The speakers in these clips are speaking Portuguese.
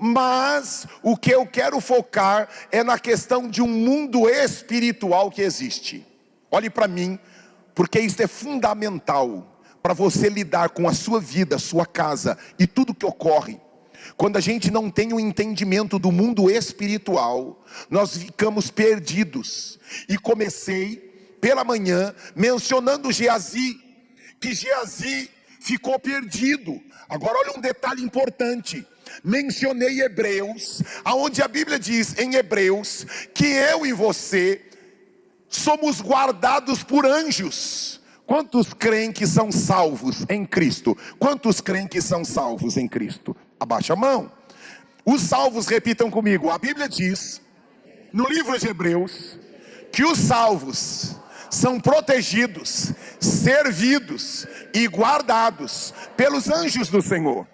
mas o que eu quero focar é na questão de um mundo espiritual que existe. Olhe para mim, porque isso é fundamental para você lidar com a sua vida, sua casa e tudo que ocorre. Quando a gente não tem o entendimento do mundo espiritual, nós ficamos perdidos. E comecei pela manhã mencionando Geazi, que Geazi ficou perdido. Agora olha um detalhe importante. Mencionei Hebreus, aonde a Bíblia diz em Hebreus que eu e você somos guardados por anjos. Quantos creem que são salvos em Cristo? Quantos creem que são salvos em Cristo? Abaixa a mão. Os salvos, repitam comigo. A Bíblia diz, no livro de Hebreus, que os salvos são protegidos, servidos e guardados pelos anjos do Senhor.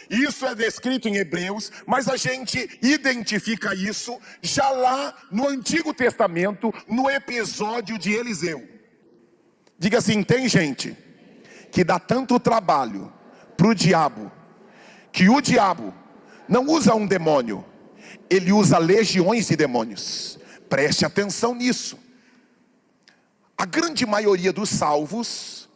Isso é descrito em Hebreus, mas a gente identifica isso já lá no Antigo Testamento, no episódio de Eliseu. Diga assim, tem gente que dá tanto trabalho para o diabo, que o diabo não usa um demônio, ele usa legiões de demônios. Preste atenção nisso. A grande maioria dos salvos,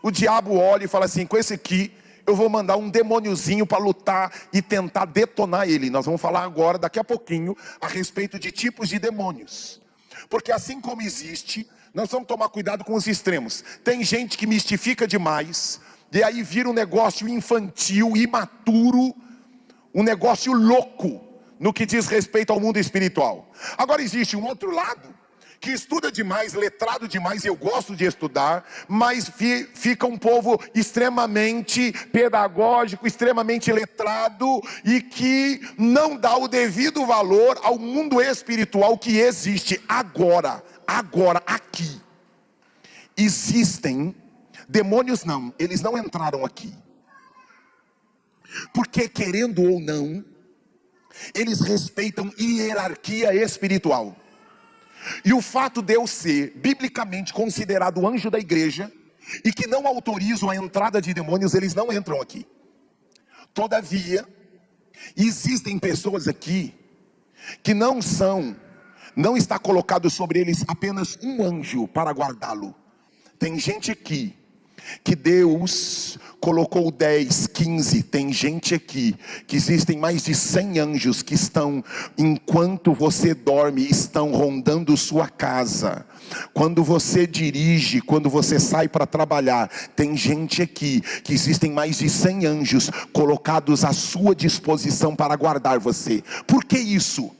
o diabo olha e fala assim, com esse aqui eu vou mandar um demôniozinho para lutar e tentar detonar ele. Nós vamos falar agora, daqui a pouquinho, a respeito de tipos de demônios. Porque assim como existe, nós vamos tomar cuidado com os extremos. Tem gente que mistifica demais, e aí vira um negócio infantil, imaturo, um negócio louco, no que diz respeito ao mundo espiritual. Agora existe um outro lado, que estuda demais, letrado demais, eu gosto de estudar, mas fica um povo extremamente pedagógico, extremamente letrado, e que não dá o devido valor ao mundo espiritual que existe agora, aqui. Existem demônios, não, eles não entraram aqui, porque querendo ou não, eles respeitam hierarquia espiritual. E o fato de eu ser biblicamente considerado anjo da igreja, e que não autorizam a entrada de demônios, eles não entram aqui. Todavia, existem pessoas aqui que não está colocado sobre eles apenas um anjo para guardá-lo. Tem gente aqui que Deus colocou 10, 15, tem gente aqui que existem mais de 100 anjos que estão, enquanto você dorme, estão rondando sua casa. Quando você dirige, quando você sai para trabalhar, tem gente aqui que existem mais de 100 anjos colocados à sua disposição para guardar você. Por que isso?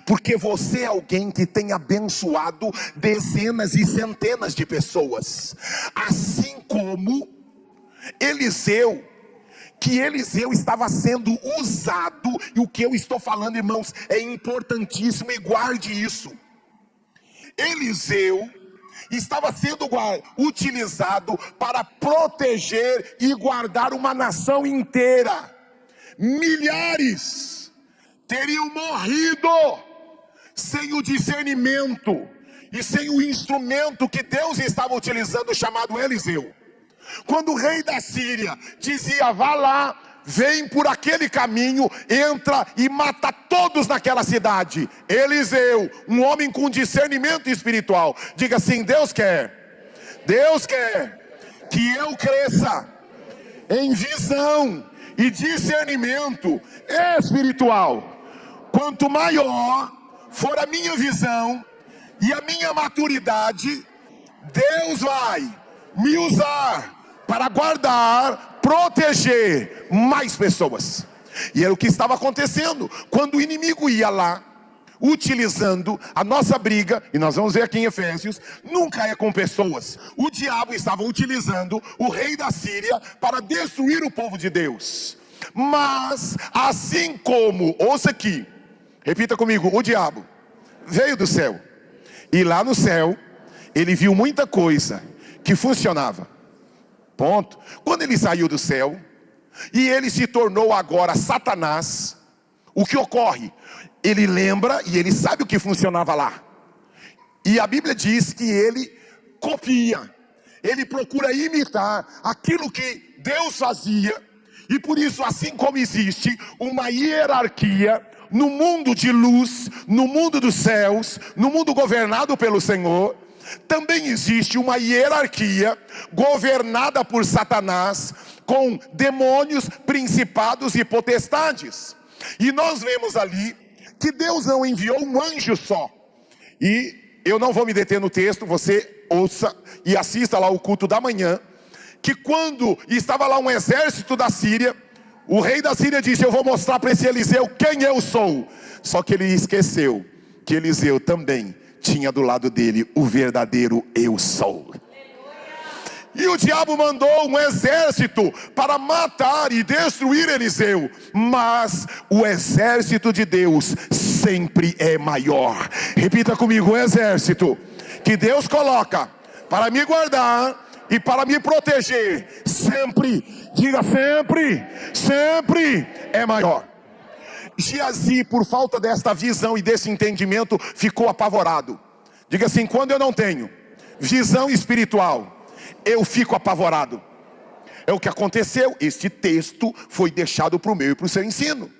Porque você é alguém que tem abençoado dezenas e centenas de pessoas. Assim como Eliseu, que Eliseu estava sendo usado, e o que eu estou falando, irmãos, é importantíssimo, e guarde isso. Eliseu estava sendo utilizado para proteger e guardar uma nação inteira. Milhares teriam morrido sem o discernimento e sem o instrumento que Deus estava utilizando, chamado Eliseu. Quando o rei da Síria dizia, vá lá, vem por aquele caminho, entra e mata todos naquela cidade, Eliseu, um homem com discernimento espiritual, diga assim, Deus quer que eu cresça em visão e discernimento espiritual. Quanto maior for a minha visão e a minha maturidade, Deus vai me usar para guardar, proteger mais pessoas. E era o que estava acontecendo quando o inimigo ia lá, utilizando a nossa briga, e nós vamos ver aqui em Efésios, nunca é com pessoas. O diabo estava utilizando o rei da Síria para destruir o povo de Deus. Mas assim como, ouça aqui, repita comigo, o diabo veio do céu, e lá no céu ele viu muita coisa que funcionava, ponto. Quando ele saiu do céu e ele se tornou agora Satanás, o que ocorre? Ele lembra e ele sabe o que funcionava lá, e a Bíblia diz que ele copia, ele procura imitar aquilo que Deus fazia, E por isso, assim como existe uma hierarquia no mundo de luz, no mundo dos céus, no mundo governado pelo Senhor, também existe uma hierarquia governada por Satanás, com demônios, principados e potestades. E nós vemos ali que Deus não enviou um anjo só. E eu não vou me deter no texto, você ouça e assista lá o culto da manhã, que quando estava lá um exército da Síria, o rei da Síria disse: eu vou mostrar para esse Eliseu quem eu sou. Só que ele esqueceu que Eliseu também tinha do lado dele o verdadeiro eu sou. E o diabo mandou um exército para matar e destruir Eliseu. Mas o exército de Deus sempre é maior. Repita comigo: o exército que Deus coloca para me guardar e para me proteger, sempre, diga sempre, sempre é maior. Geazi, por falta desta visão e desse entendimento, ficou apavorado. Diga assim: quando eu não tenho visão espiritual, eu fico apavorado. É o que aconteceu. Este texto foi deixado para o meu e para o seu ensino.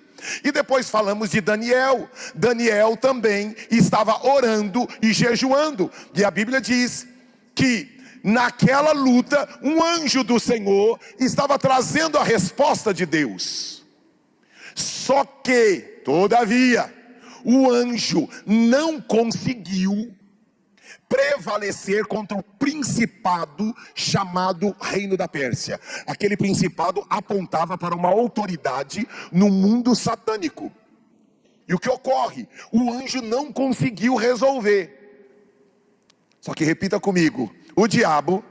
E depois falamos de Daniel. Daniel também estava orando e jejuando. E a Bíblia diz que naquela luta, um anjo do Senhor estava trazendo a resposta de Deus. Só que, todavia, o anjo não conseguiu prevalecer contra o principado chamado Reino da Pérsia. Aquele principado apontava para uma autoridade no mundo satânico. E o que ocorre? O anjo não conseguiu resolver. Só que repita comigo: o diabo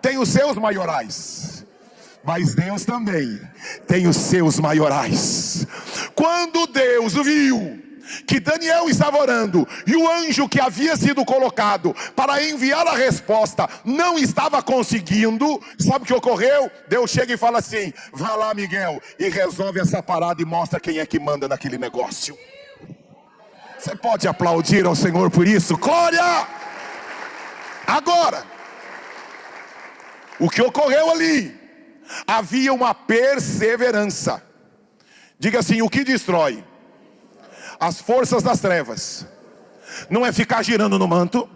tem os seus maiorais, mas Deus também tem os seus maiorais. Quando Deus viu que Daniel estava orando e o anjo que havia sido colocado para enviar a resposta não estava conseguindo, sabe o que ocorreu? Deus chega e fala assim: vá lá, Miguel, e resolve essa parada e mostra quem é que manda naquele negócio. Você pode aplaudir ao Senhor por isso? Glória! Agora, o que ocorreu ali? Havia uma perseverança. Diga assim: o que destrói as forças das trevas não é ficar girando no manto,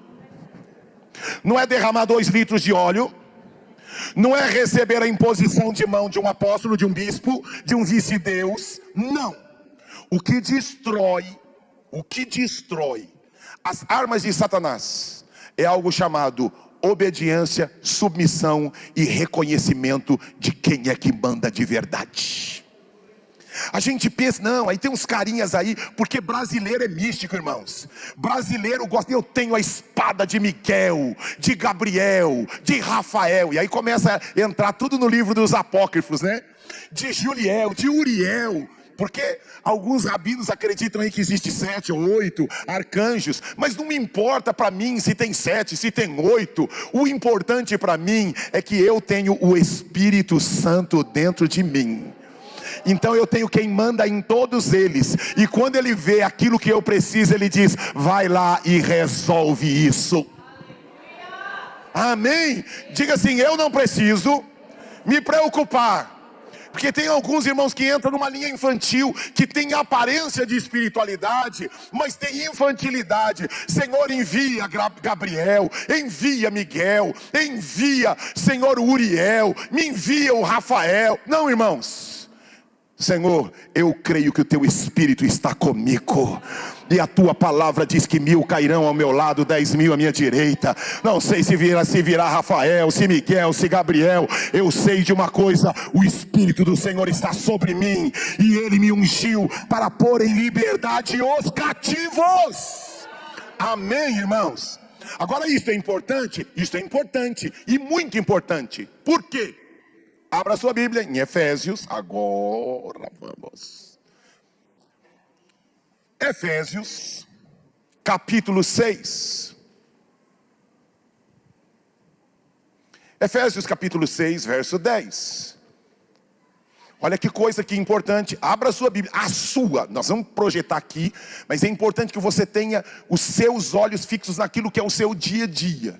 não é derramar 2 litros de óleo, não é receber a imposição de mão de um apóstolo, de um bispo, de um vice-deus. Não. O que destrói as armas de Satanás é algo chamado obediência, submissão e reconhecimento de quem é que manda de verdade. A gente pensa, não, aí tem uns carinhas aí, porque brasileiro é místico, irmãos. Brasileiro gosta, eu tenho a espada de Miguel, de Gabriel, de Rafael. E aí começa a entrar tudo no livro dos apócrifos, né? De Juliel, de Uriel. Porque alguns rabinos acreditam aí que existe 7 ou 8 arcanjos. Mas não me importa para mim se tem 7, se tem 8. O importante para mim é que eu tenho o Espírito Santo dentro de mim. Então eu tenho quem manda em todos eles. E quando ele vê aquilo que eu preciso, ele diz: vai lá e resolve isso. Amém? Diga assim: eu não preciso me preocupar. Porque tem alguns irmãos que entram numa linha infantil, que tem aparência de espiritualidade, mas tem infantilidade. Senhor, envia Gabriel, envia Miguel, envia Senhor Uriel, me envia o Rafael. Não, irmãos. Senhor, eu creio que o teu Espírito está comigo, e a tua palavra diz que 1000 cairão ao meu lado, 10.000 à minha direita. Não sei se virá Rafael, se Miguel, se Gabriel. Eu sei de uma coisa: o Espírito do Senhor está sobre mim, e Ele me ungiu para pôr em liberdade os cativos. Amém, irmãos? Agora isso é importante e muito importante. Por quê? Abra sua Bíblia em Efésios, agora vamos. Efésios, capítulo 6. Efésios, capítulo 6, verso 10. Olha que coisa que importante. Abra sua Bíblia, a sua. Nós vamos projetar aqui, mas é importante que você tenha os seus olhos fixos naquilo que é o seu dia a dia.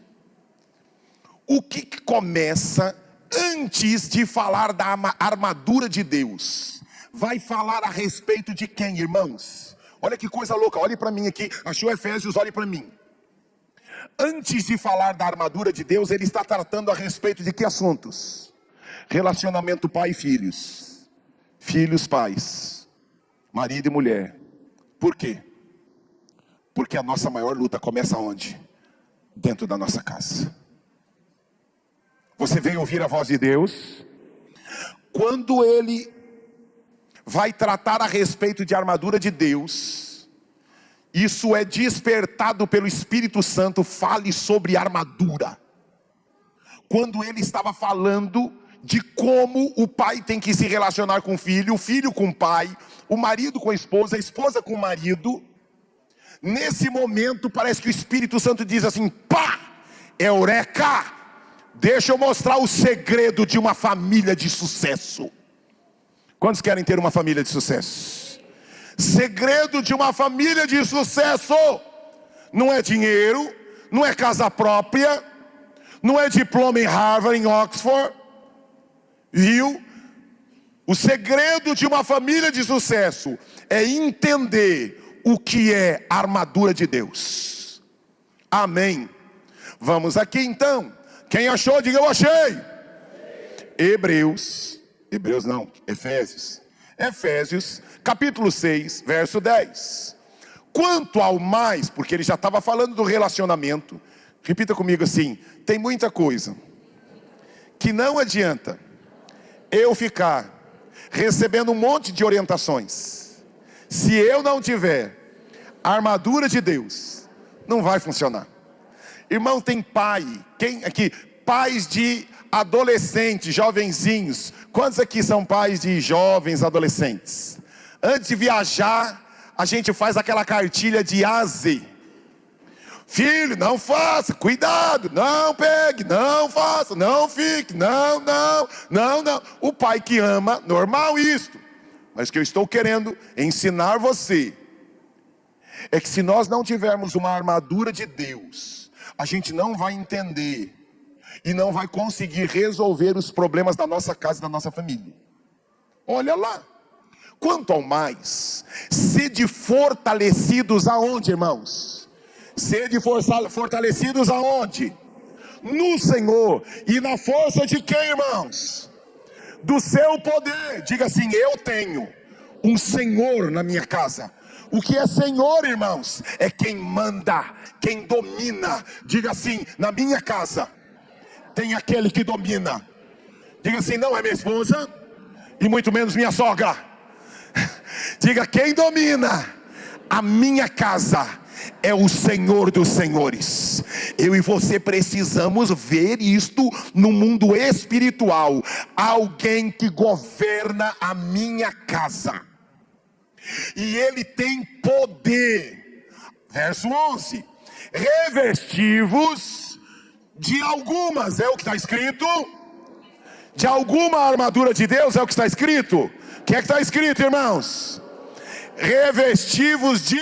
O que começa antes de falar da armadura de Deus, vai falar a respeito de quem, irmãos? Olha que coisa louca, olhe para mim aqui, achou Efésios, olhe para mim. Antes de falar da armadura de Deus, ele está tratando a respeito de que assuntos? Relacionamento pai e filhos. Filhos, pais. Marido e mulher. Por quê? Porque a nossa maior luta começa onde? Dentro da nossa casa. Você veio ouvir a voz de Deus? Quando ele vai tratar a respeito de armadura de Deus, isso é despertado pelo Espírito Santo. Fale sobre armadura. Quando ele estava falando de como o pai tem que se relacionar com o filho com o pai, o marido com a esposa com o marido. Nesse momento parece que o Espírito Santo diz assim: pá, eureka, deixa eu mostrar o segredo de uma família de sucesso. Quantos querem ter uma família de sucesso? Segredo de uma família de sucesso não é dinheiro, não é casa própria, não é diploma em Harvard, em Oxford, viu? O segredo de uma família de sucesso é entender o que é a armadura de Deus. Amém. Vamos aqui então. Quem achou, diga eu achei. Efésios, capítulo 6, verso 10. Quanto ao mais, porque ele já estava falando do relacionamento. Repita comigo assim: tem muita coisa que não adianta eu ficar recebendo um monte de orientações. Se eu não tiver a armadura de Deus, não vai funcionar. Irmão, tem pai, quem aqui, pais de adolescentes, jovenzinhos. Quantos aqui são pais de jovens adolescentes? Antes de viajar, a gente faz aquela cartilha de A a Z. Filho, não faça, cuidado, não pegue, não faça, não fique, não. O pai que ama, normal isto. Mas o que eu estou querendo ensinar você é que se nós não tivermos uma armadura de Deus, a gente não vai entender e não vai conseguir resolver os problemas da nossa casa e da nossa família. Olha lá. Quanto ao mais, sede fortalecidos aonde, irmãos? Sede fortalecidos aonde? No Senhor. E na força de quem, irmãos? Do seu poder. Diga assim: eu tenho um Senhor na minha casa. O que é Senhor, irmãos? É quem manda, quem domina. Diga assim: na minha casa tem aquele que domina. Diga assim: não é minha esposa e muito menos minha sogra. Diga: quem domina a minha casa é o Senhor dos senhores. Eu e você precisamos ver isto no mundo espiritual. Alguém que governa a minha casa, e ele tem poder. Verso 11: revestivos de algumas, é o que está escrito, de alguma armadura de Deus, é o que está escrito. O que é que está escrito, irmãos? Revestivos de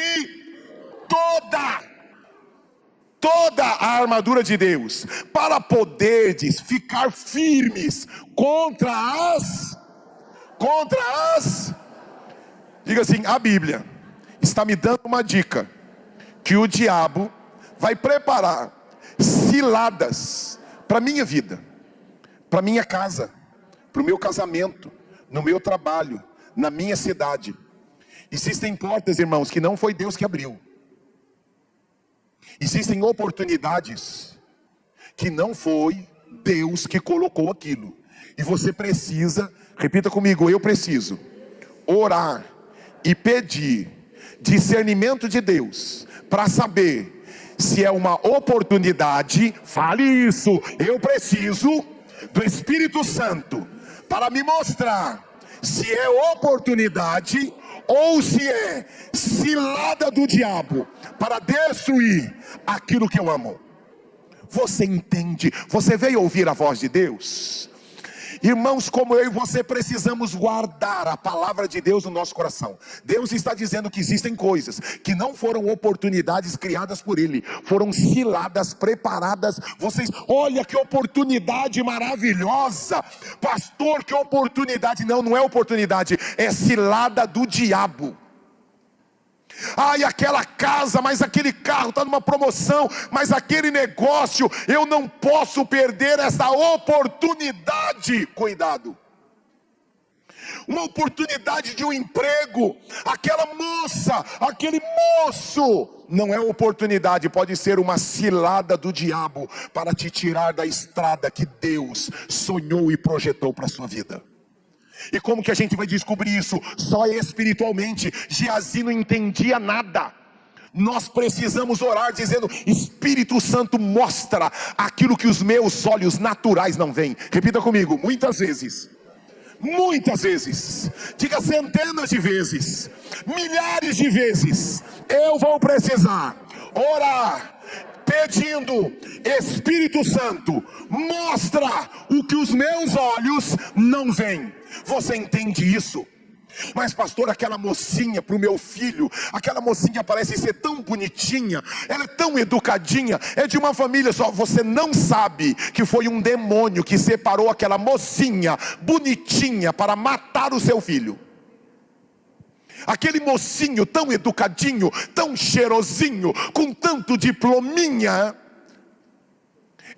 toda a armadura de Deus, para poderdes ficar firmes contra as. Diga assim: a Bíblia está me dando uma dica, que o diabo vai preparar ciladas para minha vida, para minha casa, para o meu casamento, no meu trabalho, na minha cidade. Existem portas, irmãos, que não foi Deus que abriu. Existem oportunidades que não foi Deus que colocou aquilo. E você precisa, repita comigo, eu preciso orar e pedir discernimento de Deus para saber se é uma oportunidade. Fale isso. Eu preciso do Espírito Santo para me mostrar se é oportunidade ou se é cilada do diabo para destruir aquilo que eu amo. Você entende? Você veio ouvir a voz de Deus? Irmãos, como eu e você precisamos guardar a palavra de Deus no nosso coração. Deus está dizendo que existem coisas que não foram oportunidades criadas por Ele, foram ciladas, preparadas. Vocês, olha que oportunidade maravilhosa, pastor, que oportunidade. Não, não é oportunidade, é cilada do diabo. Ai, aquela casa, mas aquele carro está numa promoção, mas aquele negócio, eu não posso perder essa oportunidade. Cuidado. Uma oportunidade de um emprego, aquela moça, aquele moço, não é oportunidade, pode ser uma cilada do diabo para te tirar da estrada que Deus sonhou e projetou para a sua vida. E como que a gente vai descobrir isso? Só espiritualmente. Geazi não entendia nada. Nós precisamos orar dizendo: Espírito Santo, mostra aquilo que os meus olhos naturais não veem. Repita comigo: muitas vezes. Muitas vezes, diga centenas de vezes, milhares de vezes, eu vou precisar orar pedindo: Espírito Santo, mostra o que os meus olhos não veem. Você entende isso? Mas pastor, aquela mocinha para o meu filho, aquela mocinha parece ser tão bonitinha, ela é tão educadinha, é de uma família só. Você não sabe que foi um demônio que separou aquela mocinha bonitinha para matar o seu filho. Aquele mocinho tão educadinho, tão cheirosinho, com tanto diplominha,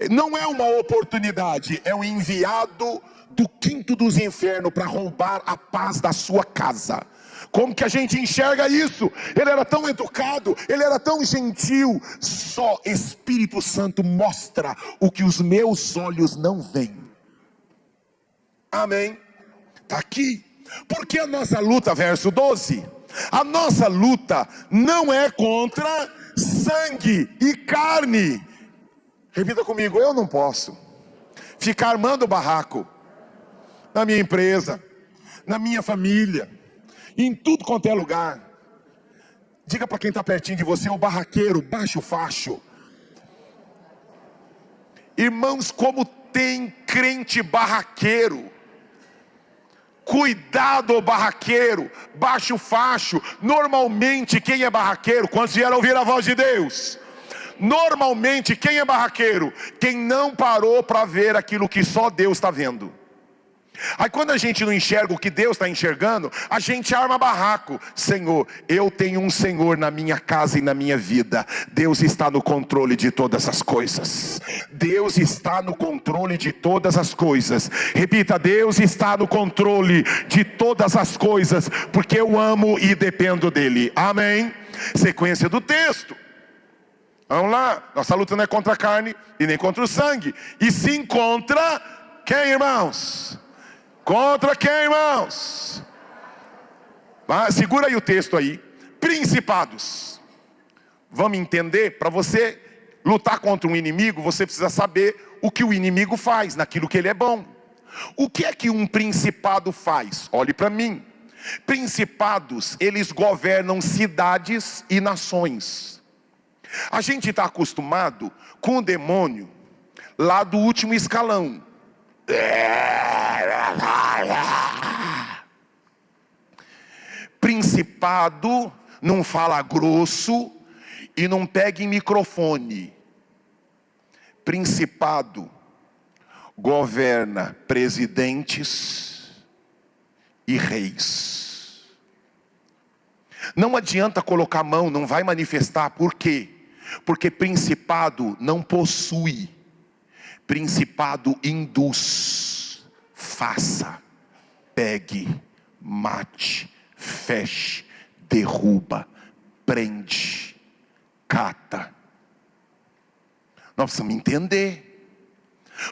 não é uma oportunidade, é um enviado do quinto dos infernos para roubar a paz da sua casa. Como que a gente enxerga isso? Ele era tão educado, ele era tão gentil. Só Espírito Santo mostra o que os meus olhos não veem. Amém? Está aqui. Porque a nossa luta, verso 12, a nossa luta não é contra sangue e carne. Repita comigo: eu não posso ficar armando barraco na minha empresa, na minha família, em tudo quanto é lugar. Diga para quem está pertinho de você: o barraqueiro, baixa o facho. Irmãos, como tem crente barraqueiro. Cuidado, barraqueiro, baixa o facho. Normalmente quem é barraqueiro, quantos vieram ouvir a voz de Deus? Normalmente quem é barraqueiro? Quem não parou para ver aquilo que só Deus está vendo. Aí quando a gente não enxerga o que Deus está enxergando, a gente arma barraco. Senhor, eu tenho um Senhor na minha casa e na minha vida. Deus está no controle de todas as coisas. Deus está no controle de todas as coisas. Repita: Deus está no controle de todas as coisas, porque eu amo e dependo dele. Amém? Sequência do texto. Vamos lá. Nossa luta não é contra a carne e nem contra o sangue, e sim contra quem, irmãos? Contra quem, irmãos? Segura aí o texto aí. Principados. Vamos entender? Para você lutar contra um inimigo, você precisa saber o que o inimigo faz, naquilo que ele é bom. O que é que um principado faz? Olhe para mim. Principados, eles governam cidades e nações. A gente está acostumado com o demônio lá do último escalão. Principado não fala grosso e não pega em microfone. Principado governa presidentes e reis. Não adianta colocar a mão, não vai manifestar. Por quê? Porque principado não possui. Principado induz. Faça, pegue, mate, feche, derruba, prende, cata. Nós precisamos entender.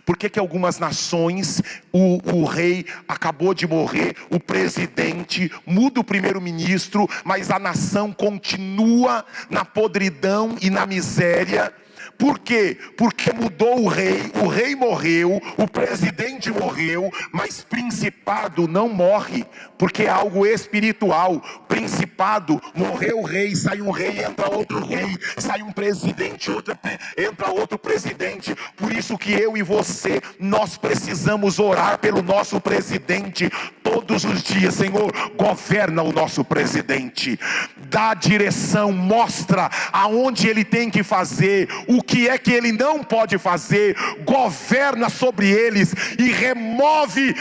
Por que algumas nações, o rei acabou de morrer, o presidente, muda o primeiro-ministro, mas a nação continua na podridão e na miséria? Por quê? Porque mudou o rei morreu, o presidente morreu, mas principado não morre, porque é algo espiritual. Principado, morreu o rei, sai um rei, entra outro rei, sai um presidente, entra outro presidente. Por isso que eu e você, nós precisamos orar pelo nosso presidente todos os dias. Senhor, governa o nosso presidente, dá direção, mostra aonde ele tem que fazer, o que é que ele não pode fazer, governa sobre eles e remove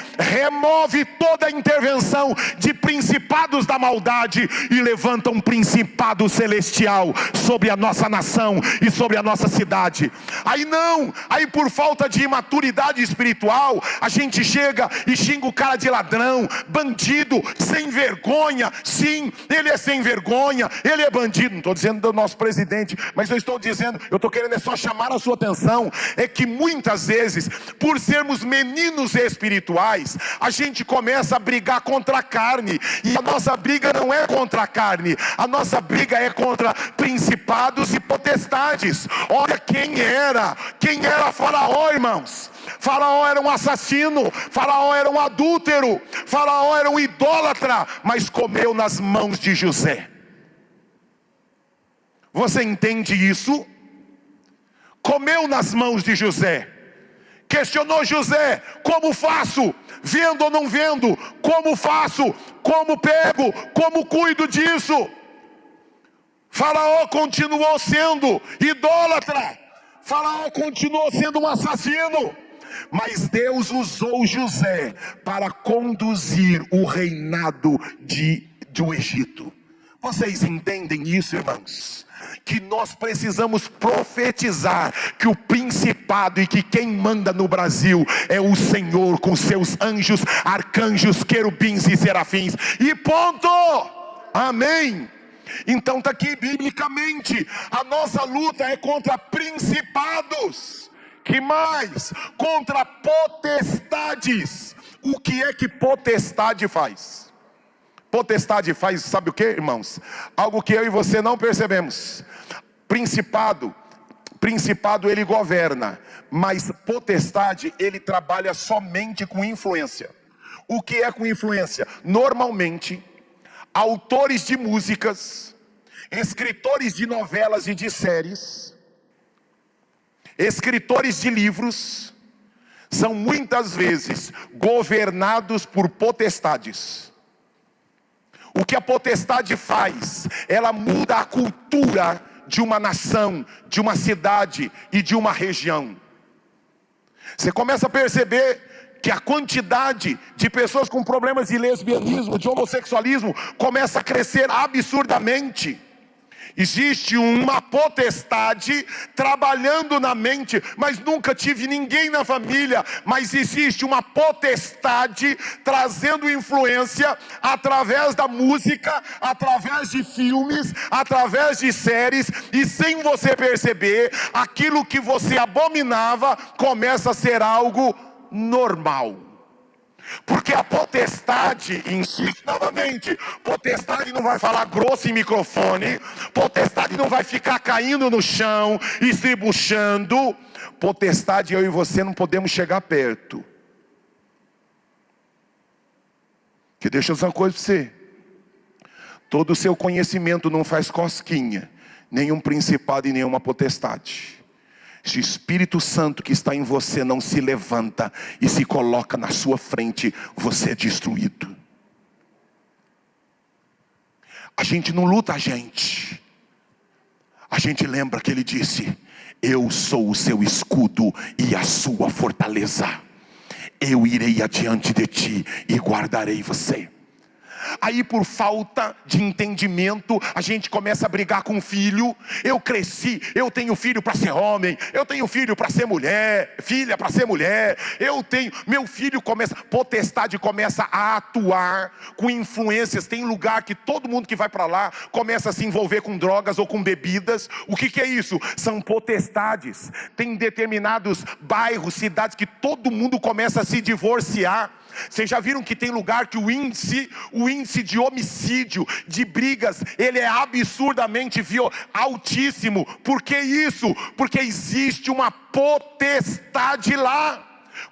toda a intervenção de principados da maldade e levanta um principado celestial sobre a nossa nação e sobre a nossa cidade. Aí por falta de imaturidade espiritual, a gente chega e xinga o cara de ladrão, bandido, sem vergonha. Sim, ele é sem vergonha, ele é bandido. Não estou dizendo do nosso presidente, mas eu estou dizendo, eu estou querendo só chamar a sua atenção, é que muitas vezes, por sermos meninos espirituais, a gente começa a brigar contra a carne, e a nossa briga não é contra a carne, a nossa briga é contra principados e potestades. Olha quem era Faraó, irmãos. Faraó era um assassino, Faraó era um adúltero, Faraó era um idólatra, mas comeu nas mãos de José. Você entende isso? Comeu nas mãos de José. Questionou José: como faço? Vendo ou não vendo? Como faço? Como pego? Como cuido disso? Faraó continuou sendo idólatra, Faraó continuou sendo um assassino, mas Deus usou José para conduzir o reinado do Egito. Vocês entendem isso, irmãos? Que nós precisamos profetizar que o principado e que quem manda no Brasil é o Senhor, com seus anjos, arcanjos, querubins e serafins, e ponto. Amém. Então está aqui biblicamente, a nossa luta é contra principados. Que mais? Contra potestades. O que é que potestade faz? Potestade faz, sabe o que, irmãos? Algo que eu e você não percebemos. Principado ele governa, mas potestade ele trabalha somente com influência. O que é com influência? Normalmente, autores de músicas, escritores de novelas e de séries, escritores de livros, são muitas vezes governados por potestades. O que a potestade faz? Ela muda a cultura de uma nação, de uma cidade e de uma região. Você começa a perceber que a quantidade de pessoas com problemas de lesbianismo, de homossexualismo, começa a crescer absurdamente. Existe uma potestade trabalhando na mente, mas nunca tive ninguém na família. Mas existe uma potestade trazendo influência através da música, através de filmes, através de séries, e sem você perceber, aquilo que você abominava começa a ser algo normal. Porque a potestade, insisto novamente, potestade não vai falar grosso em microfone, potestade não vai ficar caindo no chão, estribuchando. Potestade, eu e você não podemos chegar perto. Que deixa eu dizer uma coisa para você: todo o seu conhecimento não faz cosquinha, nenhum principado e nenhuma potestade. Se o Espírito Santo que está em você não se levanta e se coloca na sua frente, você é destruído. A gente não luta, a gente lembra que ele disse: eu sou o seu escudo e a sua fortaleza, eu irei adiante de ti e guardarei você. Aí por falta de entendimento, a gente começa a brigar com o filho. Eu cresci, eu tenho filho para ser homem, eu tenho filho para ser mulher, filha para ser mulher, meu filho potestade começa a atuar com influências. Tem lugar que todo mundo que vai para lá começa a se envolver com drogas ou com bebidas. O que é isso? São potestades. Tem determinados bairros, cidades que todo mundo começa a se divorciar. Vocês já viram que tem lugar que o índice de homicídio, de brigas, ele é absurdamente altíssimo. Por que isso? Porque existe uma potestade lá.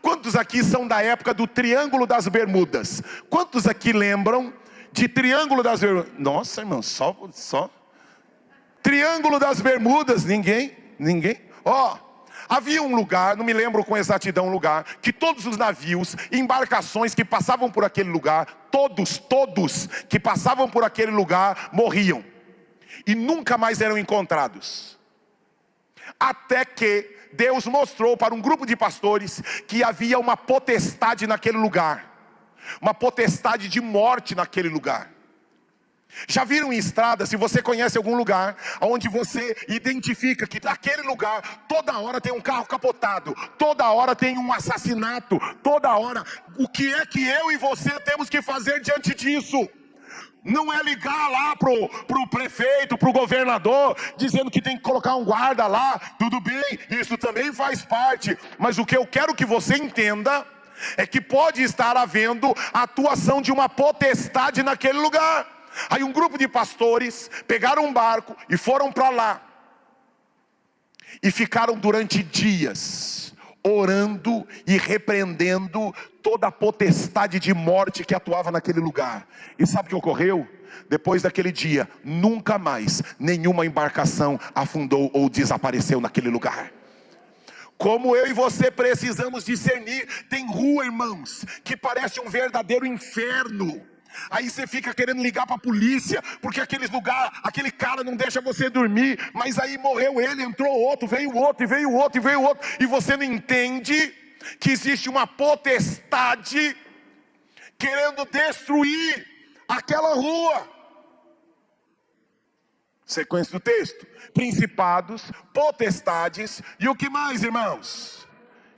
Quantos aqui são da época do Triângulo das Bermudas? Quantos aqui lembram de Triângulo das Bermudas? Nossa, irmão, só Triângulo das Bermudas, ninguém? Havia um lugar, não me lembro com exatidão o lugar, que todos os navios, embarcações que passavam por aquele lugar, todos que passavam por aquele lugar morriam e nunca mais eram encontrados. Até que Deus mostrou para um grupo de pastores que havia uma potestade naquele lugar, uma potestade de morte naquele lugar. Já viram em estrada, se você conhece algum lugar onde você identifica que naquele lugar toda hora tem um carro capotado, toda hora tem um assassinato, toda hora, o que é que eu e você temos que fazer diante disso? Não é ligar lá pro prefeito, pro governador, dizendo que tem que colocar um guarda lá. Tudo bem, isso também faz parte, mas o que eu quero que você entenda é que pode estar havendo a atuação de uma potestade naquele lugar. Aí um grupo de pastores pegaram um barco e foram para lá e ficaram durante dias orando e repreendendo toda a potestade de morte que atuava naquele lugar. E sabe o que ocorreu? Depois daquele dia, nunca mais nenhuma embarcação afundou ou desapareceu naquele lugar. Como eu e você precisamos discernir, tem rua, irmãos, que parece um verdadeiro inferno. Aí você fica querendo ligar para a polícia, porque aquele cara não deixa você dormir. Mas aí morreu ele, entrou outro, veio outro, e veio outro, e veio outro. E você não entende que existe uma potestade querendo destruir aquela rua. Sequência do texto: principados, potestades, e o que mais, irmãos?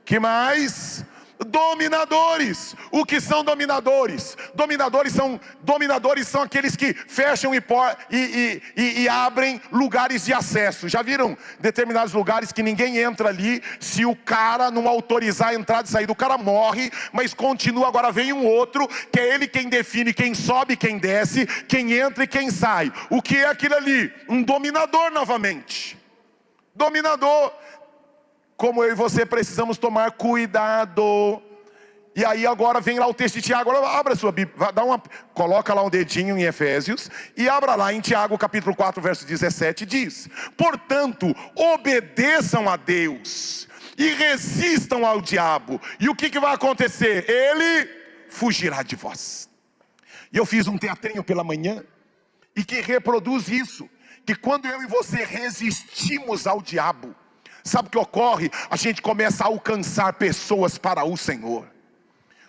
Que mais? Dominadores. O que são dominadores? Dominadores são aqueles que fecham e abrem lugares de acesso. Já viram determinados lugares que ninguém entra ali se o cara não autorizar a entrada e saída? O cara morre, mas continua. Agora vem um outro, que é ele quem define quem sobe, quem desce, quem entra e quem sai. O que é aquilo ali? Um dominador novamente. Dominador. Como eu e você precisamos tomar cuidado. E aí agora vem lá o texto de Tiago. Agora abra a sua Bíblia, coloca lá um dedinho em Efésios e abra lá em Tiago capítulo 4 verso 17. Diz: portanto, obedeçam a Deus e resistam ao diabo, e o que vai acontecer? Ele fugirá de vós. E eu fiz um teatrinho pela manhã e que reproduz isso, que quando eu e você resistimos ao diabo, sabe o que ocorre? A gente começa a alcançar pessoas para o Senhor.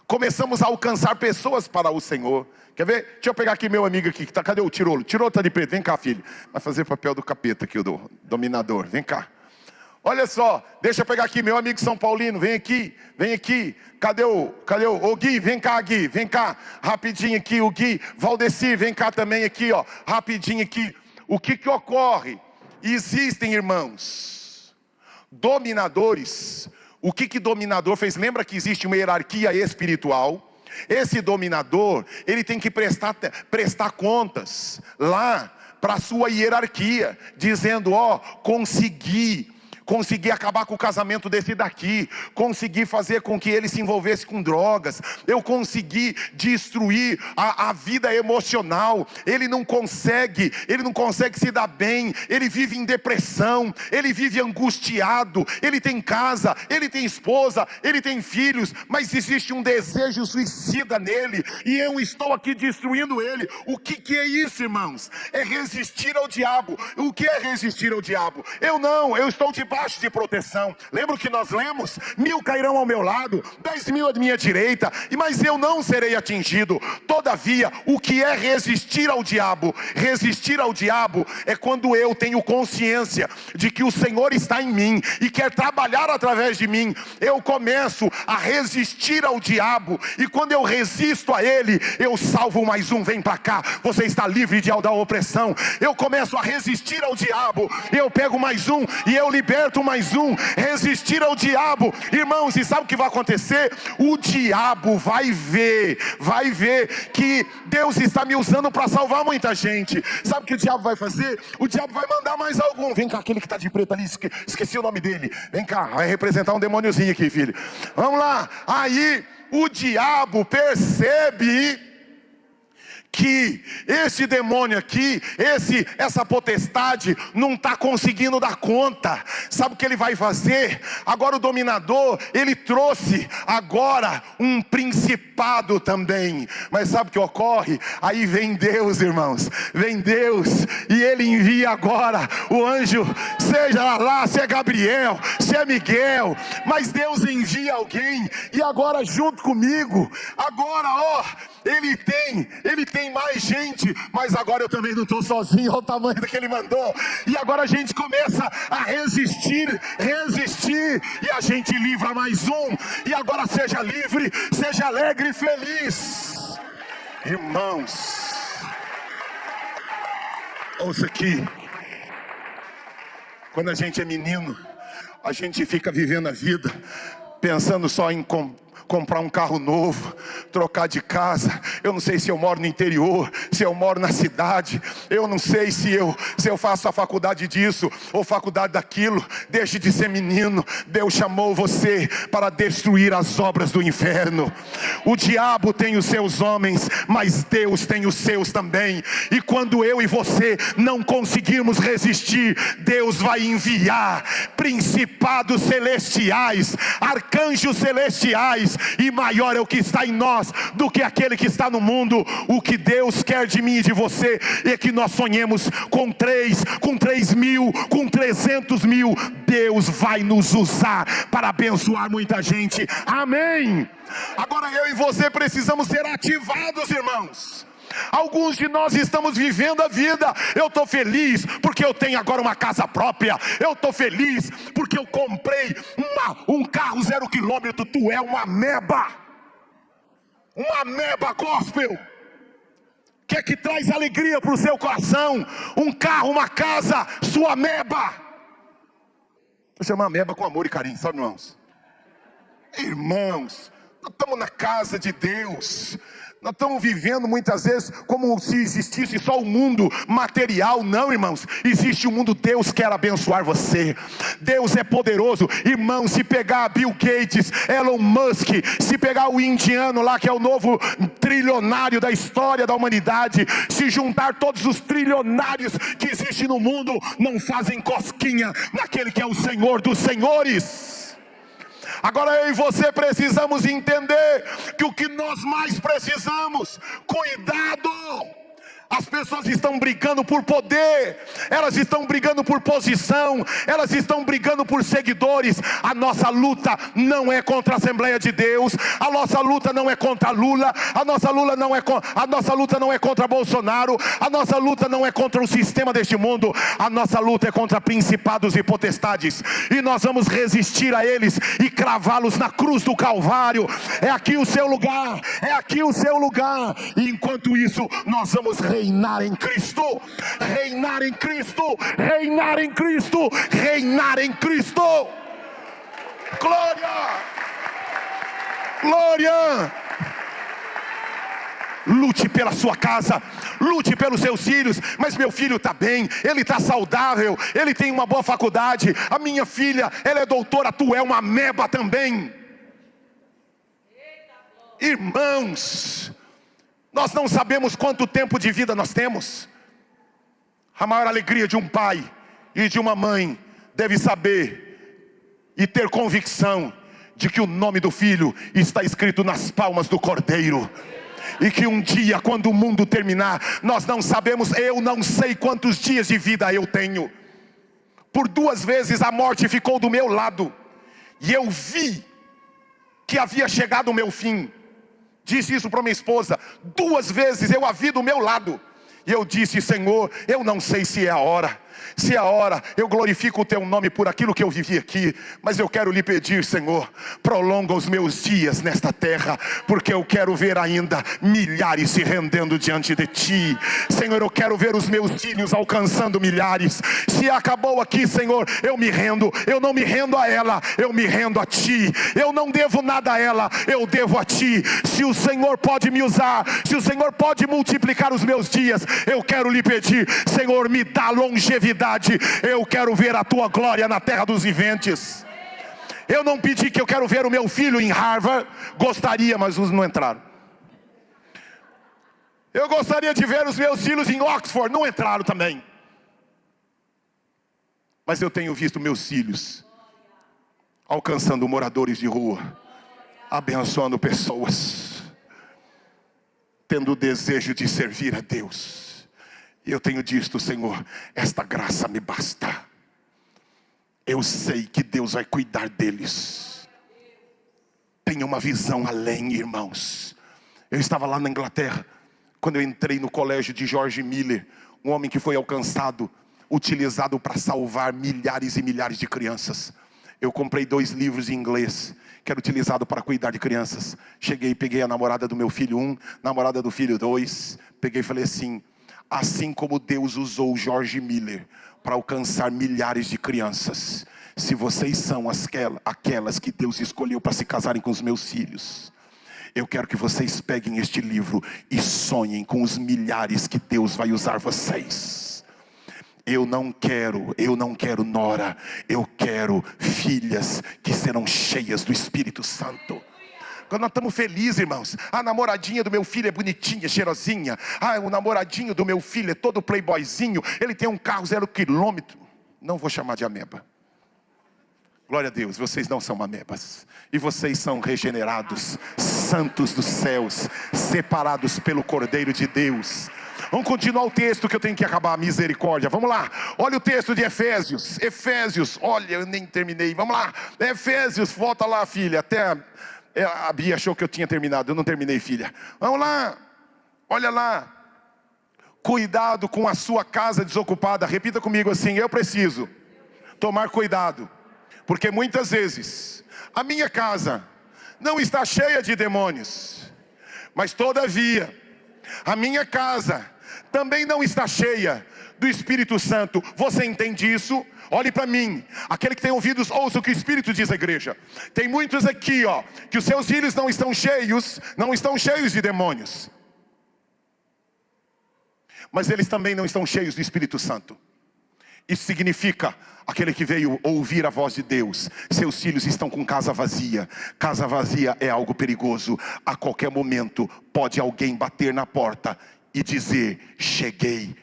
Começamos a alcançar pessoas para o Senhor. Quer ver? Deixa eu pegar aqui meu amigo aqui, cadê o Tirolo? Tirolo está de preto, vem cá, filho. Vai fazer papel do capeta aqui, do dominador, vem cá. Olha só, deixa eu pegar aqui meu amigo São Paulino, vem aqui. Cadê o Gui? Vem cá, Gui, vem cá, rapidinho aqui, o Gui. Valdeci, vem cá também aqui, ó, rapidinho aqui. O que ocorre? Existem, irmãos, dominadores. O que dominador fez? Lembra que existe uma hierarquia espiritual? Esse dominador, ele tem que prestar contas lá para a sua hierarquia, dizendo: ó, consegui acabar com o casamento desse daqui, consegui fazer com que ele se envolvesse com drogas, eu consegui destruir a vida emocional, ele não consegue se dar bem, ele vive em depressão, ele vive angustiado, ele tem casa, ele tem esposa, ele tem filhos, mas existe um desejo suicida nele, e eu estou aqui destruindo ele. O que é isso, irmãos? É resistir ao diabo. O que é resistir ao diabo? Eu estou debaixo de proteção. Lembra que nós lemos? 1000 cairão ao meu lado, 10.000 à minha direita, mas eu não serei atingido. Todavia, o que é resistir ao diabo? Resistir ao diabo é quando eu tenho consciência de que o Senhor está em mim e quer trabalhar através de mim. Eu começo a resistir ao diabo, e quando eu resisto a ele, eu salvo mais um. Vem para cá, você está livre da opressão. Eu começo a resistir ao diabo, eu pego mais um e eu liberto aperto mais um, resistir ao diabo. Irmãos, e sabe o que vai acontecer? O diabo vai ver que Deus está me usando para salvar muita gente. Sabe o que o diabo vai fazer? O diabo vai mandar mais algum. Vem cá, aquele que está de preto ali, esqueci o nome dele. Vem cá, vai representar um demôniozinho aqui, filho. Vamos lá. Aí o diabo percebe que esse demônio aqui, essa potestade não está conseguindo dar conta. Sabe o que ele vai fazer? Agora o dominador, ele trouxe agora um principado também. Mas sabe o que ocorre? Aí vem Deus, irmãos, vem Deus, e ele envia agora o anjo, seja lá se é Gabriel, se é Miguel, mas Deus envia alguém. E agora junto comigo, agora ele tem mais gente, mas agora eu também não estou sozinho. Olha o tamanho do que ele mandou. E agora a gente começa a resistir, e a gente livra mais um. E agora seja livre, seja alegre e feliz. Irmãos, ouça aqui. Quando a gente é menino, a gente fica vivendo a vida pensando só em comprar um carro novo, trocar de casa. Eu não sei se eu moro no interior, se eu moro na cidade. Eu não sei se eu faço a faculdade disso ou faculdade daquilo. Deixe de ser menino. Deus chamou você para destruir as obras do inferno. O diabo tem os seus homens, mas Deus tem os seus também. E quando eu e você não conseguirmos resistir, Deus vai enviar principados celestiais, arcanjos celestiais, e maior é o que está em nós do que aquele que está no mundo. O que Deus quer de mim e de você é que nós sonhemos com 3, com 3 mil, com 300 mil. Deus vai nos usar para abençoar muita gente. Amém. Agora eu e você precisamos ser ativados, irmãos. Alguns de nós estamos vivendo a vida. Eu estou feliz porque eu tenho agora uma casa própria. Eu estou feliz porque eu comprei um carro 0 quilômetro. Tu é uma ameba gospel. O que é que traz alegria para o seu coração? Um carro, uma casa, sua ameba. Vou chamar ameba com amor e carinho, sabe, irmãos? Irmãos, nós estamos na casa de Deus. Nós estamos vivendo muitas vezes como se existisse só o mundo material. Não, irmãos, existe um mundo. Deus quer abençoar você. Deus é poderoso. Irmão, se pegar Bill Gates, Elon Musk, se pegar o indiano lá que é o novo trilionário da história da humanidade, se juntar todos os trilionários que existem no mundo, não fazem cosquinha naquele que é o Senhor dos senhores. Agora eu e você precisamos entender que o que nós mais precisamos, cuidado. As pessoas estão brigando por poder, elas estão brigando por posição, elas estão brigando por seguidores. A nossa luta não é contra a Assembleia de Deus, a nossa luta não é contra Lula, a nossa luta não é contra Bolsonaro, a nossa luta não é contra o sistema deste mundo. A nossa luta é contra principados e potestades, e nós vamos resistir a eles e cravá-los na cruz do Calvário. É aqui o seu lugar, é aqui o seu lugar. E enquanto isso nós vamos reinar em Cristo, reinar em Cristo, reinar em Cristo, reinar em Cristo. Glória, glória. Lute pela sua casa, lute pelos seus filhos. Mas meu filho está bem, ele está saudável, ele tem uma boa faculdade. A minha filha, ela é doutora. Tu é uma ameba também. Irmãos, nós não sabemos quanto tempo de vida nós temos. A maior alegria de um pai e de uma mãe deve saber e ter convicção de que o nome do filho está escrito nas palmas do Cordeiro. E que um dia, quando o mundo terminar, nós não sabemos, eu não sei quantos dias de vida eu tenho. Por 2 vezes a morte ficou do meu lado, e eu vi que havia chegado o meu fim. Disse isso para minha esposa. 2 vezes eu a vi do meu lado, e eu disse: Senhor, eu não sei se é a hora, Se é a hora, eu glorifico o teu nome por aquilo que eu vivi aqui, mas eu quero lhe pedir, Senhor, prolonga os meus dias nesta terra, porque eu quero ver ainda milhares se rendendo diante de ti. Senhor, eu quero ver os meus filhos alcançando milhares. Se acabou aqui, Senhor, eu me rendo. Eu não me rendo a ela, eu me rendo a ti. Eu não devo nada a ela, eu devo a ti. Se o Senhor pode me usar, se o Senhor pode multiplicar os meus dias, eu quero lhe pedir, Senhor, me dá longevidade. Eu quero ver a tua glória na terra dos viventes. Eu não pedi que eu quero ver o meu filho em Harvard. Gostaria, mas uns não entraram. Eu gostaria de ver os meus filhos em Oxford. Não entraram também. Mas eu tenho visto meus filhos alcançando moradores de rua, abençoando pessoas, tendo o desejo de servir a Deus. E eu tenho dito, Senhor, esta graça me basta. Eu sei que Deus vai cuidar deles. Tenha uma visão além, irmãos. Eu estava lá na Inglaterra, quando eu entrei no colégio de George Miller, um homem que foi alcançado, utilizado para salvar milhares e milhares de crianças. Eu comprei 2 livros em inglês, que era utilizado para cuidar de crianças. Cheguei, peguei a namorada do meu filho 1, namorada do filho 2. Peguei e falei assim: assim como Deus usou George Miller para alcançar milhares de crianças, se vocês são aquelas que Deus escolheu para se casarem com os meus filhos, eu quero que vocês peguem este livro e sonhem com os milhares que Deus vai usar vocês. Eu não quero nora, eu quero filhas que serão cheias do Espírito Santo. Quando nós estamos felizes, irmãos, a namoradinha do meu filho é bonitinha, cheirosinha. O namoradinho do meu filho é todo playboyzinho, ele tem um carro 0 quilômetro. Não vou chamar de ameba. Glória a Deus, vocês não são amebas. E vocês são regenerados, santos dos céus, separados pelo Cordeiro de Deus. Vamos continuar o texto que eu tenho que acabar, misericórdia. Vamos lá, olha o texto de Efésios. Efésios, olha, eu nem terminei. Vamos lá, Efésios, volta lá, filha. Até a Bia achou que eu tinha terminado, eu não terminei, filha. Vamos lá, olha lá. Cuidado com a sua casa desocupada. Repita comigo assim: eu preciso tomar cuidado, porque muitas vezes a minha casa não está cheia de demônios, mas todavia a minha casa também não está cheia do Espírito Santo. Você entende isso? Olhe para mim. Aquele que tem ouvidos, ouça o que o Espírito diz à igreja. Tem muitos aqui, que os seus filhos não estão cheios de demônios, mas eles também não estão cheios do Espírito Santo. Isso significa, aquele que veio ouvir a voz de Deus, seus filhos estão com casa vazia. Casa vazia é algo perigoso. A qualquer momento pode alguém bater na porta e dizer: cheguei.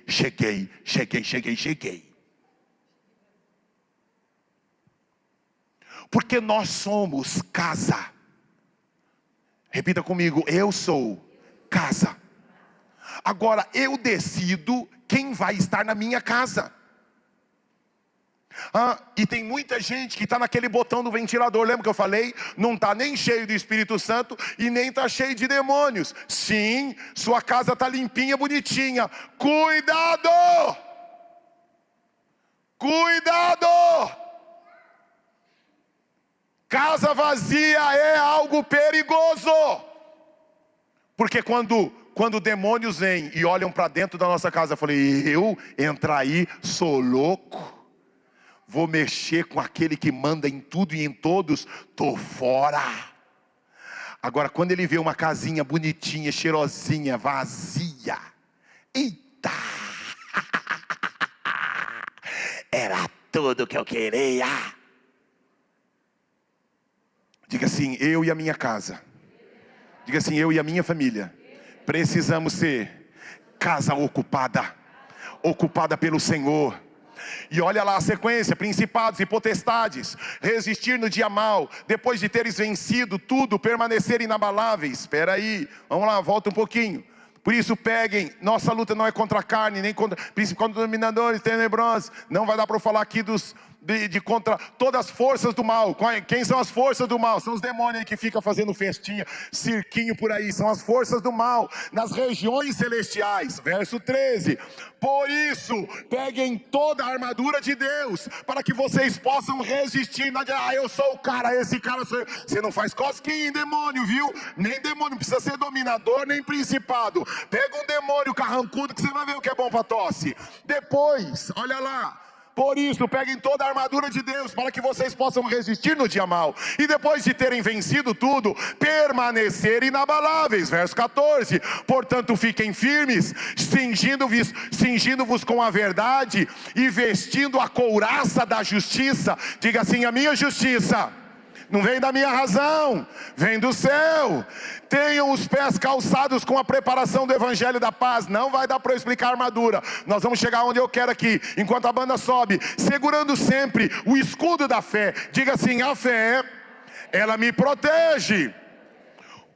Porque nós somos casa. Repita comigo: eu sou casa. Agora eu decido quem vai estar na minha casa. E tem muita gente que está naquele botão do ventilador. Lembra que eu falei? Não está nem cheio do Espírito Santo e nem está cheio de demônios. Sim, sua casa está limpinha, bonitinha. Cuidado! Cuidado! Casa vazia é algo perigoso. Porque quando demônios vêm e olham para dentro da nossa casa, eu falei: eu entrar aí, sou louco. Vou mexer com aquele que manda em tudo e em todos, tô fora. Agora, quando ele vê uma casinha bonitinha, cheirosinha, vazia, eita, era tudo que eu queria. Diga assim: eu e a minha casa. Diga assim: eu e a minha família precisamos ser casa ocupada, ocupada pelo Senhor. E olha lá a sequência: principados e potestades, resistir no dia mal, depois de teres vencido tudo, permanecer inabaláveis. Espera aí, vamos lá, volta um pouquinho. Por isso peguem, nossa luta não é contra a carne, nem contra dominadores tenebrosos. Não vai dar para eu falar aqui de contra todas as forças do mal. Quem são as forças do mal? São os demônios aí que ficam fazendo festinha, cirquinho por aí. São as forças do mal nas regiões celestiais. Verso 13: por isso, peguem toda a armadura de Deus, para que vocês possam resistir. Não adianta, eu sou o cara, esse cara sou eu. Você não faz cosquinha em demônio, viu? Nem demônio, não precisa ser dominador, nem principado. Pega um demônio carrancudo que você vai ver o que é bom para tosse. Depois, olha lá: por isso, peguem toda a armadura de Deus, para que vocês possam resistir no dia mau, e depois de terem vencido tudo, permanecer inabaláveis. Verso 14: portanto fiquem firmes, cingindo-vos com a verdade, e vestindo a couraça da justiça. Diga assim: a minha justiça não vem da minha razão, vem do céu. Tenham os pés calçados com a preparação do evangelho da paz. Não vai dar para eu explicar a armadura, nós vamos chegar onde eu quero aqui, enquanto a banda sobe. Segurando sempre o escudo da fé. Diga assim: a fé, ela me protege,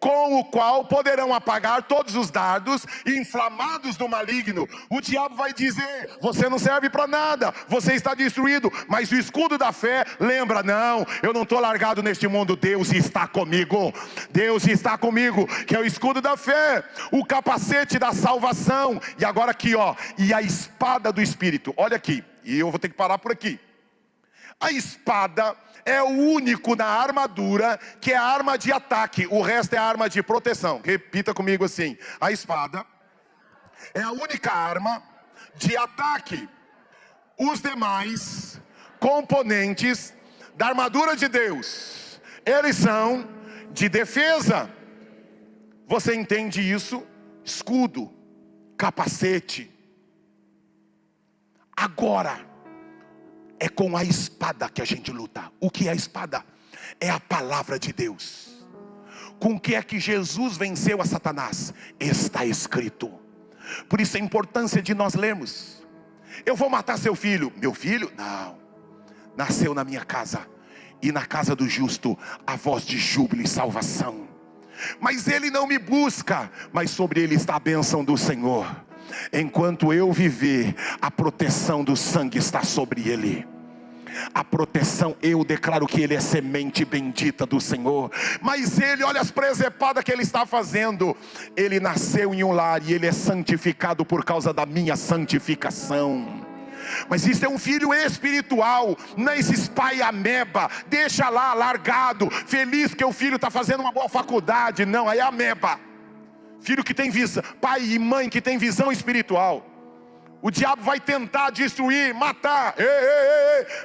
com o qual poderão apagar todos os dardos inflamados do maligno. O diabo vai dizer: você não serve para nada, você está destruído. Mas o escudo da fé lembra: não, eu não estou largado neste mundo, Deus está comigo. Deus está comigo, que é o escudo da fé. O capacete da salvação. E agora aqui, ó, e a espada do Espírito. Olha aqui, e eu vou ter que parar por aqui. A espada é o único na armadura que é a arma de ataque. O resto é a arma de proteção. Repita comigo assim: a espada é a única arma de ataque. Os demais componentes da armadura de Deus, eles são de defesa. Você entende isso? Escudo, capacete. Agora, é com a espada que a gente luta. O que é a espada? É a palavra de Deus. Com o que é que Jesus venceu a Satanás? Está escrito. Por isso a importância de nós lermos. Eu vou matar seu filho. Meu filho? Não. Nasceu na minha casa, e na casa do justo a voz de júbilo e salvação. Mas ele não me busca, mas sobre ele está a bênção do Senhor. Enquanto eu viver, a proteção do sangue está sobre ele. A proteção, eu declaro que ele é semente bendita do Senhor. Mas ele, olha as presepadas que ele está fazendo. Ele nasceu em um lar, e ele é santificado por causa da minha santificação. Mas isso é um filho espiritual, não é esses pai ameba, deixa lá largado, feliz que o filho está fazendo uma boa faculdade. Não, aí é ameba. Filho que tem visão, pai e mãe que tem visão espiritual. O diabo vai tentar destruir, matar.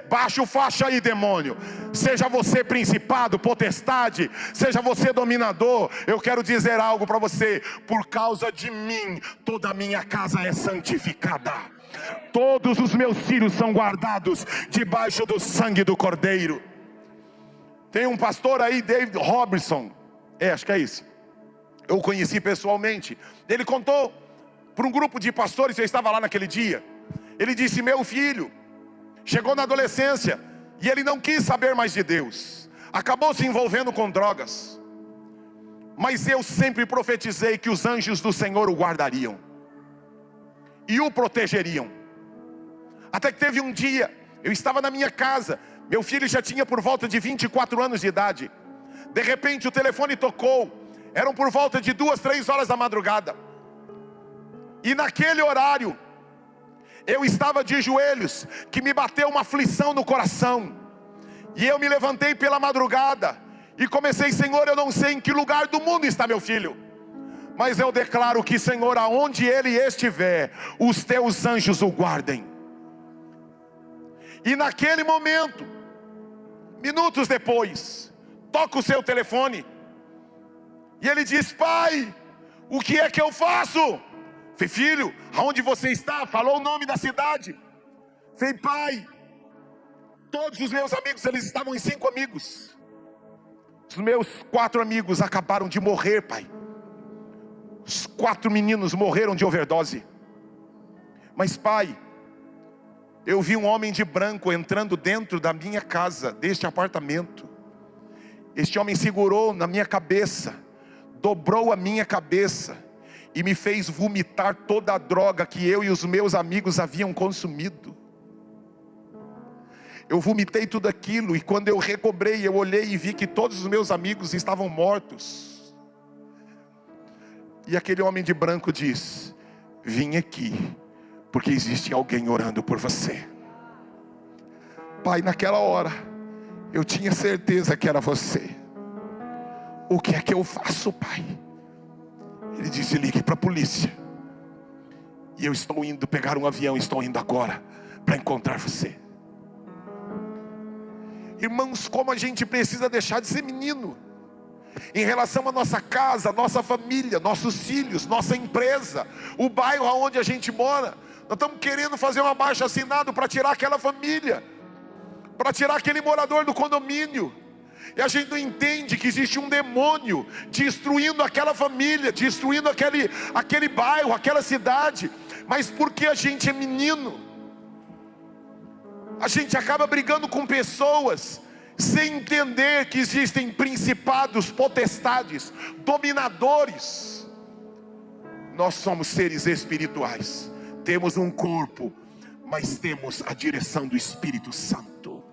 Baixa o faixa aí, demônio. Seja você principado, potestade, seja você dominador. Eu quero dizer algo para você: por causa de mim, toda a minha casa é santificada. Todos os meus filhos são guardados debaixo do sangue do Cordeiro. Tem um pastor aí, David Robertson, acho que é isso. Eu o conheci pessoalmente. Ele contou para um grupo de pastores, eu estava lá naquele dia. Ele disse: meu filho chegou na adolescência e ele não quis saber mais de Deus. Acabou se envolvendo com drogas. Mas eu sempre profetizei que os anjos do Senhor o guardariam e o protegeriam. Até que teve um dia, eu estava na minha casa, meu filho já tinha por volta de 24 anos de idade. De repente o telefone tocou. Eram por volta de 2, 3 horas da madrugada. E naquele horário, eu estava de joelhos, que me bateu uma aflição no coração. E eu me levantei pela madrugada e comecei: Senhor, eu não sei em que lugar do mundo está meu filho, mas eu declaro que, Senhor, aonde ele estiver, os teus anjos o guardem. E naquele momento, minutos depois, toca o seu telefone. E ele diz: pai, o que é que eu faço? Falei: filho, aonde você está? Falou o nome da cidade. Falei: pai, todos os meus amigos, eles estavam em 5 amigos. Os meus 4 amigos acabaram de morrer, pai. Os 4 meninos morreram de overdose. Mas pai, eu vi um homem de branco entrando dentro da minha casa, deste apartamento. Este homem segurou na minha cabeça, dobrou a minha cabeça e me fez vomitar toda a droga que eu e os meus amigos haviam consumido. Eu vomitei tudo aquilo, e quando eu recobrei, eu olhei e vi que todos os meus amigos estavam mortos. E aquele homem de branco diz: vim aqui, porque existe alguém orando por você. Pai, naquela hora, eu tinha certeza que era você. O que é que eu faço, Pai? Ele disse: ligue para a polícia. E eu estou indo pegar um avião, estou indo agora para encontrar você. Irmãos, como a gente precisa deixar de ser menino em relação à nossa casa, nossa família, nossos filhos, nossa empresa, o bairro onde a gente mora. Nós estamos querendo fazer um abaixo-assinado para tirar aquela família, para tirar aquele morador do condomínio. E a gente não entende que existe um demônio destruindo aquela família, destruindo aquele bairro, aquela cidade. Mas porque a gente é menino, a gente acaba brigando com pessoas sem entender que existem principados, potestades, dominadores. Nós somos seres espirituais, temos um corpo, mas temos a direção do Espírito Santo.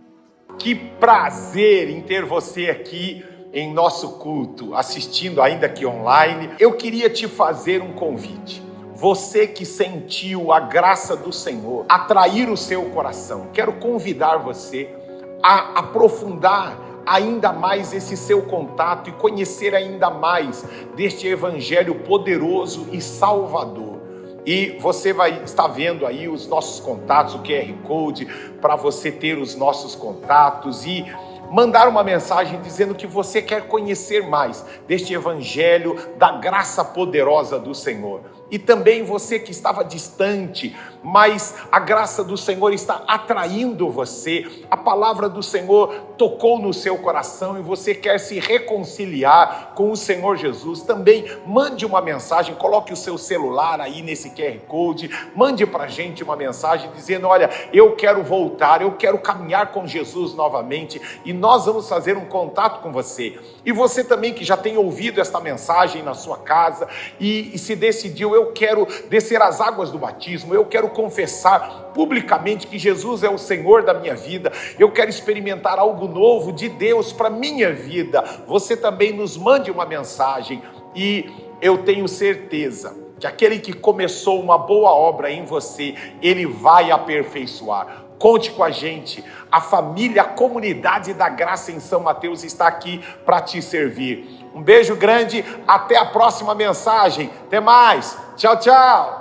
Que prazer em ter você aqui em nosso culto, assistindo ainda aqui online. Eu queria te fazer um convite. Você que sentiu a graça do Senhor atrair o seu coração, quero convidar você a aprofundar ainda mais esse seu contato e conhecer ainda mais deste evangelho poderoso e salvador. E você vai estar vendo aí os nossos contatos, o QR Code, para você ter os nossos contatos e mandar uma mensagem dizendo que você quer conhecer mais deste evangelho da graça poderosa do Senhor. E também você que estava distante, mas a graça do Senhor está atraindo você, a palavra do Senhor tocou no seu coração e você quer se reconciliar com o Senhor Jesus. Também mande uma mensagem, coloque o seu celular aí nesse QR Code, mande para a gente uma mensagem dizendo: olha, eu quero voltar, eu quero caminhar com Jesus novamente, e nós vamos fazer um contato com você. E você também que já tem ouvido esta mensagem na sua casa e se decidiu: eu quero descer as águas do batismo, eu quero confessar publicamente que Jesus é o Senhor da minha vida, eu quero experimentar algo novo de Deus para minha vida. Você também nos mande uma mensagem e eu tenho certeza que aquele que começou uma boa obra em você, ele vai aperfeiçoar. Conte com a gente, a família, a comunidade da graça em São Mateus está aqui para te servir. Um beijo grande, até a próxima mensagem, até mais, tchau, tchau.